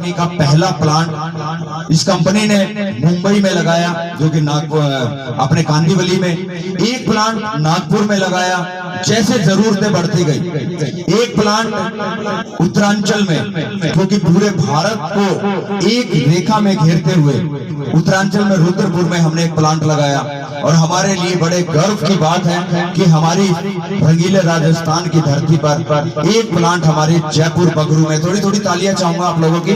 Company का पहला plant इस कंपनी ने मुंबई में लगाया, जो कि नागपुर अपने कांदिवली में। एक प्लांट नागपुर में लगाया। जैसे जरूरतें बढ़ती गई, एक प्लांट उत्तरांचल में, क्योंकि पूरे भारत को एक रेखा में घेरते हुए उत्तरांचल में रुद्रपुर में हमने एक प्लांट लगाया। और हमारे लिए बड़े गर्व की बात है कि हमारी रंगीले राजस्थान की धरती पर एक प्लांट हमारे जयपुर बगरू में, थोड़ी थोड़ी तालियां चाहूंगा आप लोगों की,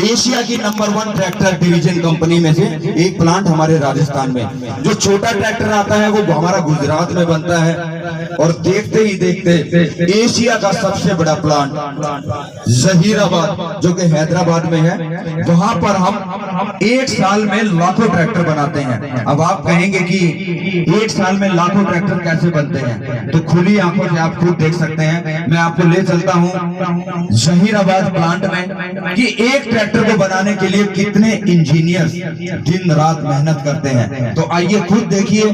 एशिया की नंबर 1 ट्रैक्टर डिवीजन कंपनी में से एक प्लांट हमारे राजस्थान में। जो छोटा ट्रैक्टर आता है वो हमारा गुजरात में बनता है, और देखते ही देखते एशिया का सबसे बड़ा प्लांट जहीराबाद, जो कि हैदराबाद में है, वहां पर हम एक साल में लाखों ट्रैक्टर बनाते हैं। अब आप कहेंगे कि एक साल में लाखों ट्रैक्टर कैसे बनते हैं, तो खुली आंखों से आप खुद देख सकते हैं। मैं आपको ले चलता हूं जहीराबाद प्लांट में कि एक ट्रैक्टर को बनाने के लिए कितने इंजीनियर्स दिन रात मेहनत करते हैं। तो आइए खुद देखिए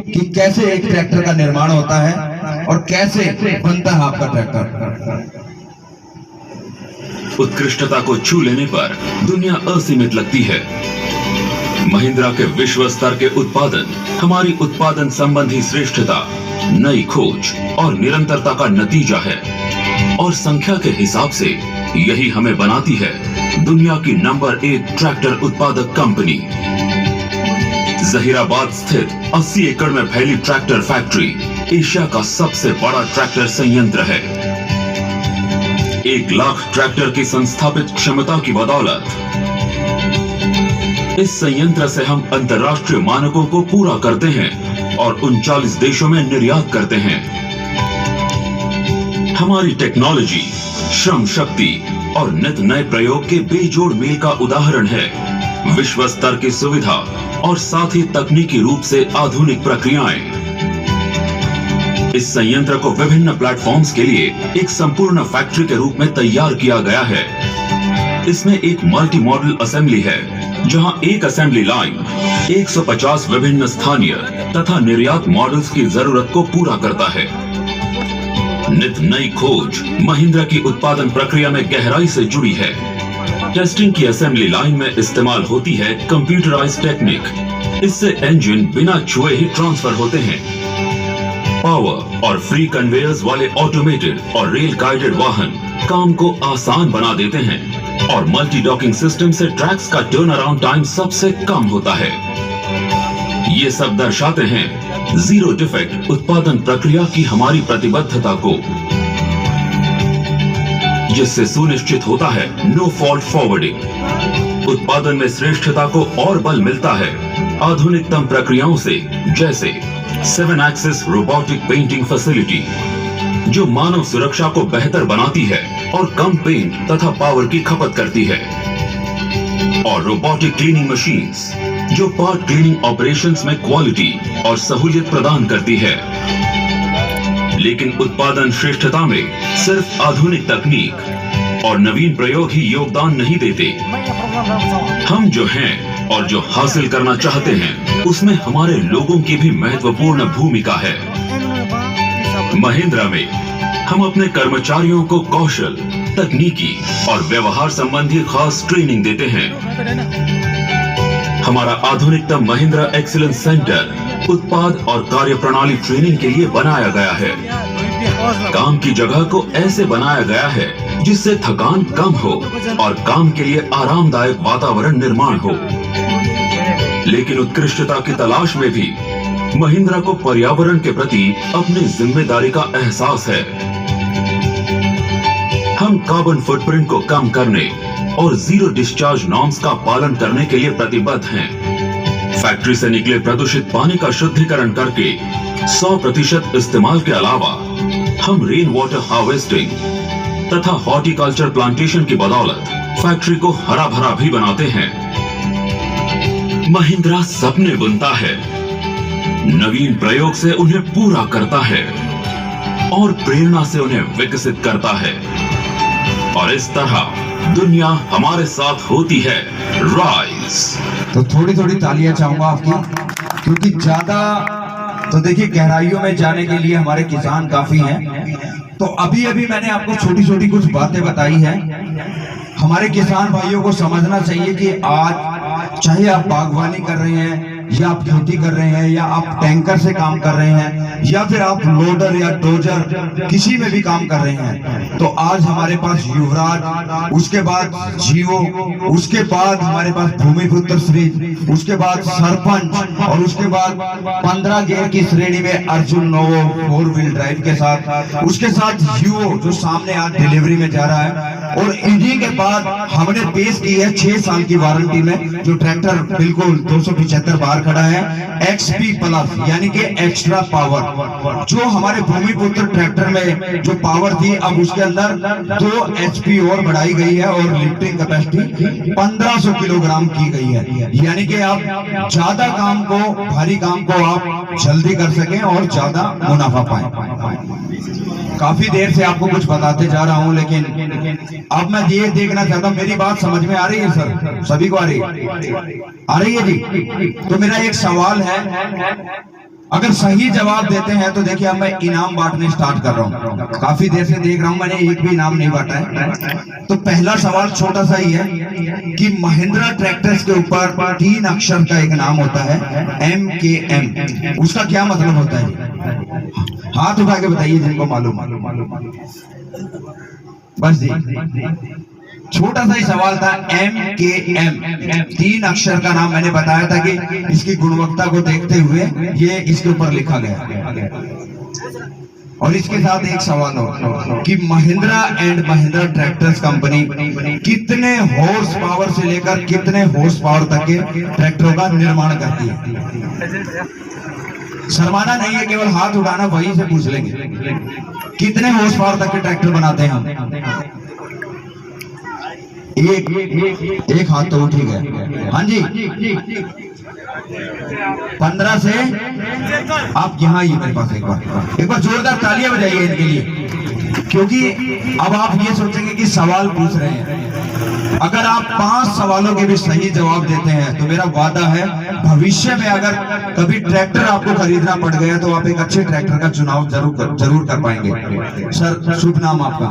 कि कैसे एक ट्रैक्टर का निर्माण होता है और कैसे बनता है आपका ट्रैक्टर। उत्कृष्टता को छू लेने पर दुनिया असीमित लगती है। महिंद्रा के विश्व स्तर के उत्पादन हमारी उत्पादन संबंधी श्रेष्ठता, नई खोज और निरंतरता का नतीजा है। और संख्या के हिसाब से यही हमें बनाती है दुनिया की नंबर 1 ट्रैक्टर उत्पादक कंपनी। जहीराबाद स्थित 80 एकड़ में फैली ट्रैक्टर फैक्ट्री एशिया का सबसे बड़ा ट्रैक्टर संयंत्र है। 1 लाख ट्रैक्टर की संस्थापित क्षमता की बदौलत इस संयंत्र से हम अंतर्राष्ट्रीय मानकों को पूरा करते हैं और 39 देशों में निर्यात करते हैं। हमारी टेक्नोलॉजी, श्रम शक्ति और नित नए प्रयोग के बेजोड़ मेल का उदाहरण है। विश्व स्तर की सुविधा और साथ ही तकनीकी रूप से आधुनिक प्रक्रियाएं। इस संयंत्र को विभिन्न प्लेटफॉर्म्स के लिए एक संपूर्ण फैक्ट्री के रूप में तैयार किया गया है। इसमें एक मल्टी मॉडल असेंबली है, जहां एक असेंबली लाइन 150 विभिन्न स्थानीय तथा निर्यात मॉडल्स की जरूरत को पूरा करता है। नित नई खोज महिंद्रा की उत्पादन प्रक्रिया में गहराई से जुड़ी है। टेस्टिंग की असेंबली लाइन में इस्तेमाल होती है कंप्यूटराइज्ड टेक्निक। इससे इंजन बिना छुए ही ट्रांसफर होते हैं। पावर और फ्री कन्वेयर्स वाले ऑटोमेटेड और रेल गाइडेड वाहन काम को आसान बना देते हैं, और मल्टी डॉकिंग सिस्टम से ट्रैक्स का टर्न अराउंड टाइम सबसे कम होता है। ये सब दर्शाते हैं जीरो डिफेक्ट उत्पादन प्रक्रिया की हमारी प्रतिबद्धता को, जिससे सुनिश्चित होता है नो फॉल्ट फॉरवर्डिंग। उत्पादन में श्रेष्ठता को और बल मिलता है आधुनिकतम प्रक्रियाओं से, जैसे 7 एक्सिस रोबोटिक पेंटिंग फैसिलिटी, जो मानव सुरक्षा को बेहतर बनाती है और कम पेंट तथा पावर की खपत करती है, और रोबोटिक क्लीनिंग मशीन्स, जो पार्ट क्लीनिंग ऑपरेशंस में क्वालिटी और सहूलियत प्रदान करती है। लेकिन उत्पादन श्रेष्ठता में सिर्फ आधुनिक तकनीक और नवीन प्रयोग ही योगदान नहीं देते। हम जो हैं और जो हासिल करना चाहते हैं, उसमें हमारे लोगों की भी महत्वपूर्ण भूमिका है। महिंद्रा में हम अपने कर्मचारियों को कौशल, तकनीकी और व्यवहार संबंधी खास ट्रेनिंग देते हैं। हमारा आधुनिकतम महिंद्रा एक्सीलेंस सेंटर उत्पाद और कार्य प्रणाली ट्रेनिंग के लिए बनाया गया है। काम की जगह को ऐसे बनाया गया है जिससे थकान कम हो और काम के लिए आरामदायक वातावरण निर्माण हो। लेकिन उत्कृष्टता की तलाश में भी महिंद्रा को पर्यावरण के प्रति अपनी जिम्मेदारी का एहसास है। हम कार्बन फुटप्रिंट को कम करने और जीरो डिस्चार्ज नॉर्म्स का पालन करने के लिए प्रतिबद्ध हैं। फैक्ट्री से निकले प्रदूषित पानी का शुद्धिकरण करके 100% इस्तेमाल के अलावा हम रेन वाटर हार्वेस्टिंग तथा हॉर्टिकल्चर प्लांटेशन की बदौलत फैक्ट्री को हरा भरा भी बनाते हैं। महिंद्रा सपने बुनता है, नवीन प्रयोग से उन्हें पूरा करता है और प्रेरणा से उन्हें विकसित करता है। और इस तरह दुनिया हमारे साथ होती है राइज। तो थोड़ी थोड़ी तालियां चाहूंगा आपकी, क्योंकि ज्यादा तो देखिए गहराइयों में जाने के लिए हमारे किसान काफी हैं। तो अभी अभी मैंने आपको छोटी छोटी कुछ बातें बताई हैं। हमारे किसान भाइयों को समझना चाहिए कि आज चाहे आप बागवानी कर रहे हैं या आप खेती कर रहे हैं या आप टैंकर से काम कर रहे हैं या फिर आप लोडर या डोजर किसी में भी काम कर रहे हैं, तो आज हमारे पास युवराज, उसके बाद जीओ, उसके बाद हमारे पास भूमिपुत्र श्री, उसके बाद सरपंच और उसके बाद 15 गियर की श्रेणी में अर्जुन नोवो 4 व्हील ड्राइव के साथ, उसके साथ यूओ जो सामने आज डिलीवरी में जा रहा है, और इन्हीं के बाद हमने पेश की है 6 साल की वारंटी में जो ट्रैक्टर बिल्कुल 275 बार खड़ा है, XP प्लस यानी कि एक्स्ट्रा पावर। जो हमारे भूमिपुत्र ट्रैक्टर में जो पावर थी अब उसके अंदर 2 HP और बढ़ाई गई है और लिफ्टिंग कैपेसिटी 1500 किलोग्राम की गई है, यानी कि आप ज्यादा काम को, भारी काम को आप जल्दी कर सकें और ज्यादा मुनाफा पाएं। काफी देर से आपको कुछ बताते जा रहा हूं, लेकिन अब मैं ये देखना चाहता हूं मेरी बात समझ में आ रही है सर? सभी को आ रही है जी? तो मेरा एक सवाल है, अगर सही जवाब देते हैं तो देखिए अब मैं इनाम बांटने स्टार्ट कर रहा हूं। काफी देर से देख रहा हूं, मैंने एक भी इनाम नहीं बांटा है। तो पहला सवाल छोटा सा ही है कि महिंद्रा ट्रैक्टर्स के ऊपर 3 अक्षर का एक नाम होता है MKM, उसका क्या मतलब होता है? हाथ उठा के बताइए जिनको मालूम। बस जी, छोटा सा ही सवाल था। MKM 3 अक्षर का नाम मैंने बताया था कि इसकी गुणवत्ता को देखते हुए ये इसके ऊपर लिखा गया। और इसके साथ एक सवाल हो कि Mahindra and Mahindra tractors company कितने हॉर्स पावर से लेकर कितने हॉर्स पावर तक के ट्रैक्टरों का निर्माण करती है? शर्माना नहीं है, केवल हाथ उठाना, वहीं से पूछ लेंगे कितने हॉर्स पावर तक के ट्रैक्टर बनाते हैं हम? एक हाथ तो उठ ही गया। हाँ जी, 15 से आप यहाँ ही मेरे पास एक बार जोरदार तालियां बजाइए इनके लिए, क्योंकि अब आप ये सोचेंगे कि सवाल पूछ रहे हैं। अगर आप 5 सवालों के भी सही जवाब देते हैं तो मेरा वादा है भविष्य में अगर कभी ट्रैक्टर आपको खरीदना पड़ गया तो आप एक अच्छे ट्रैक्टर का चुनाव जरूर कर पाएंगे। सर, शुभ नाम आपका?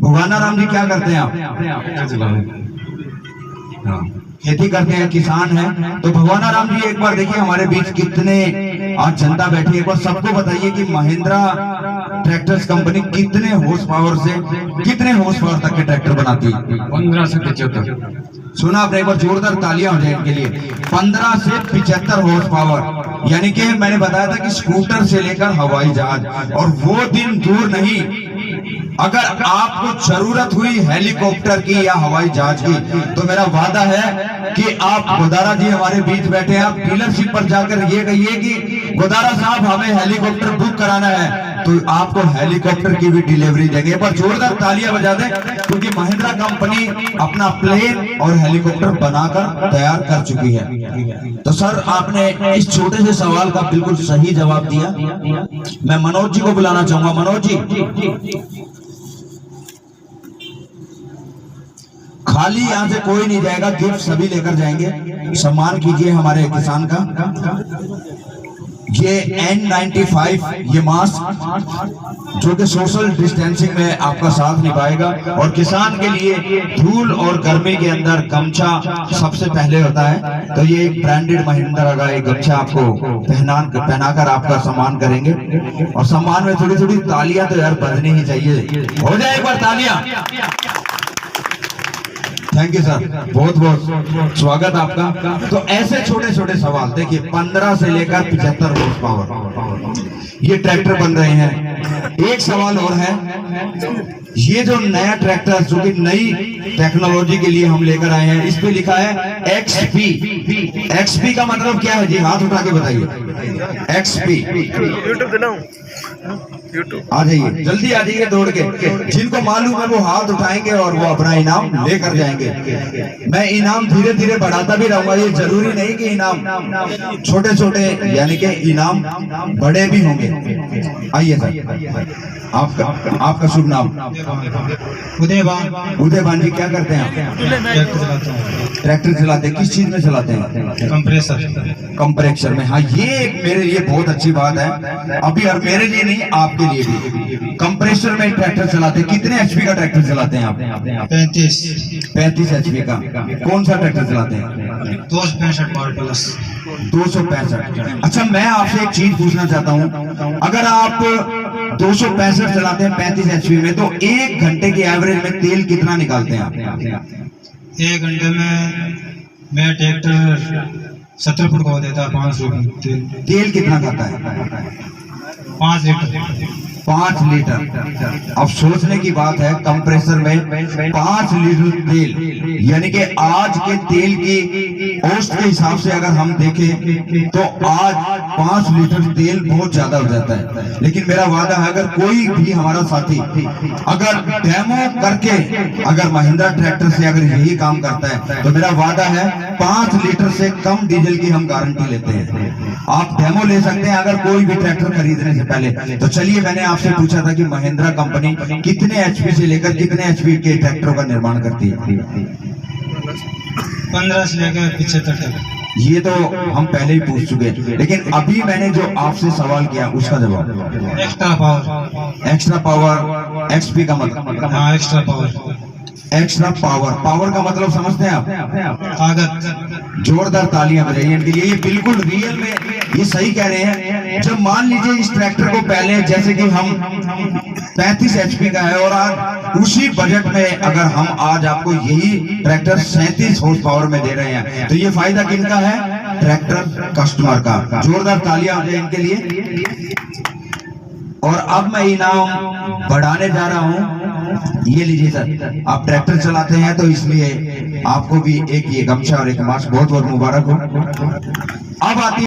भगवाना राम जी। क्या करते हैं आप? खेती करते हैं, किसान हैं। तो भगवाना राम जी एक बार देखिए हमारे बीच कितने आज जनता बैठी है, एक बार सबको बताइए कि महिंद्रा ट्रैक्टर्स कंपनी कितने हॉर्स पावर से कितने हॉर्स पावर तक के ट्रैक्टर बनाती है? 15 से 75। सुना आपने? एक बार जोरदार तालियां हो जाए इनके लिए। 15 से 75 हॉर्स पावर, यानी कि मैंने बताया था कि स्कूटर से लेकर हवाई जहाज, और वो दिन दूर नहीं, अगर आपको जरूरत हुई हेलीकॉप्टर की या हवाई जहाज की तो मेरा वादा है कि आप गोदारा जी हमारे बीच बैठे हैं, आप डीलरशिप पर जाकर ये कहिए कि गोदारा साहब हमें हेलीकॉप्टर बुक कराना है, तो आपको हेलीकॉप्टर की भी डिलीवरी देंगे। पर जोरदार तालियां बजा दें, क्योंकि महिंद्रा कंपनी अपना प्लेन और हेलीकॉप्टर बनाकर तैयार कर चुकी है। तो सर, आपने इस छोटे से सवाल का बिल्कुल सही जवाब दिया। मैं मनोज जी को बुलाना चाहूंगा। मनोज जी, खाली यहां से कोई नहीं जाएगा, गिफ्ट सभी लेकर जाएंगे। सम्मान कीजिए हमारे किसान का। ये N95 ये मास्क जो कि सोशल डिस्टेंसिंग में आपका साथ निभाएगा, और किसान के लिए धूल और गर्मी के अंदर गमछा सबसे पहले होता है। तो ये एक ब्रांडेड महिंद्रा का एक गमछा आपको पहनाकर आपका सम्मान करेंगे, और सम्मान में थोड़ी थोड़ी तालियां तो यार बजनी ही चाहिए। हो जाए एक बार तालियां। थैंक यू सर, बहुत बहुत स्वागत आपका। तो ऐसे छोटे छोटे सवाल देखिए, 15 से लेकर 75 हॉर्स पावर ये ट्रैक्टर बन रहे हैं। एक सवाल और है, ये जो नया ट्रैक्टर जो कि नई टेक्नोलॉजी के लिए हम लेकर आए हैं, इस पे लिखा है XP। XP का मतलब क्या है जी? हाथ उठा के बताइए। XP आ जाइए, जल्दी आ जाइए दौड़ के। जिनको मालूम है वो हाथ उठाएंगे और वो अपना इनाम लेकर जाएंगे। मैं इनाम धीरे धीरे बढ़ाता भी रहूंगा, ये जरूरी नहीं कि इनाम छोटे छोटे, यानी कि इनाम बड़े भी होंगे। आइए सर, आपका शुभ नाम? उदयभान जी। क्या करते हैं आप? ट्रैक्टर चलाते हैं। किस चीज में चलाते हैं? कंप्रेसर में। हाँ, ये मेरे लिए बहुत अच्छी बात है। अभी और मेरे लिए नहीं, आपके आपके लिए भी। कंप्रेसर में ट्रैक्टर चलाते हैं, कितने एचपी का ट्रैक्टर चलाते हैं आप? 35 एचपी का। कौन सा ट्रैक्टर चलाते हैं? 265 पावर प्लस। 265। अच्छा, मैं आपसे एक चीज पूछना चाहता हूँ, अगर आप 265 चलाते हैं 35 एचपी में, तो 1 घंटे के एवरेज में तेल कितना निकालते हैं आप? 1 घंटे में मैं ट्रैक्टर 70 फुट को देता है 5 लीटर तेल कितना खाता है? 5 लीटर। 5 लीटर। अब सोचने की बात है, कंप्रेसर में 5 लीटर तेल, यानी कि आज के तेल की औसत के हिसाब से अगर हम देखें तो आज 5 लीटर तेल बहुत ज्यादा हो जाता है। लेकिन मेरा वादा है, अगर कोई भी हमारा साथी अगर डेमो करके अगर महिंद्रा ट्रैक्टर से अगर यही काम करता है, तो मेरा वादा है 5 लीटर से कम डीजल की हम गारंटी लेते हैं। आप डेमो ले सकते हैं अगर कोई भी ट्रैक्टर खरीदने से पहले। तो चलिए, मैंने आपसे पूछा था कि महिंद्रा कंपनी कितने एचपी से लेकर कितने एचपी के ट्रैक्टरों का निर्माण करती है? 15 से लेकर 75 तक। ये तो हम पहले ही पूछ चुके हैं, लेकिन अभी मैंने जो आपसे सवाल किया उसका जवाब। Extra power. Extra power, XP का मतलब? हाँ, extra power. Extra power, power का मतलब समझते हैं आप? ताकत। जोरदार तालियां बजाइए इनके लिए। ये बिल्कुल रियल में ये सही कह रहे हैं। जब मान लीजिए इस ट्रैक्टर को पहले, जैसे कि हम 35 एचपी का है, और आज उसी बजट में अगर हम आज आपको यही ट्रैक्टर 37 हॉर्स पावर में दे रहे हैं, तो ये फायदा किनका है? ट्रैक्टर कस्टमर का। जोरदार तालियां बजाइए इनके लिए। और अब मैं इनाम बढ़ाने जा रहा हूं। ये लीजिए सर, आप ट्रैक्टर चलाते हैं तो इसलिए आपको भी एक ये गमछा और एक मास्क बहुत बहुत मुबारक हो। अब आती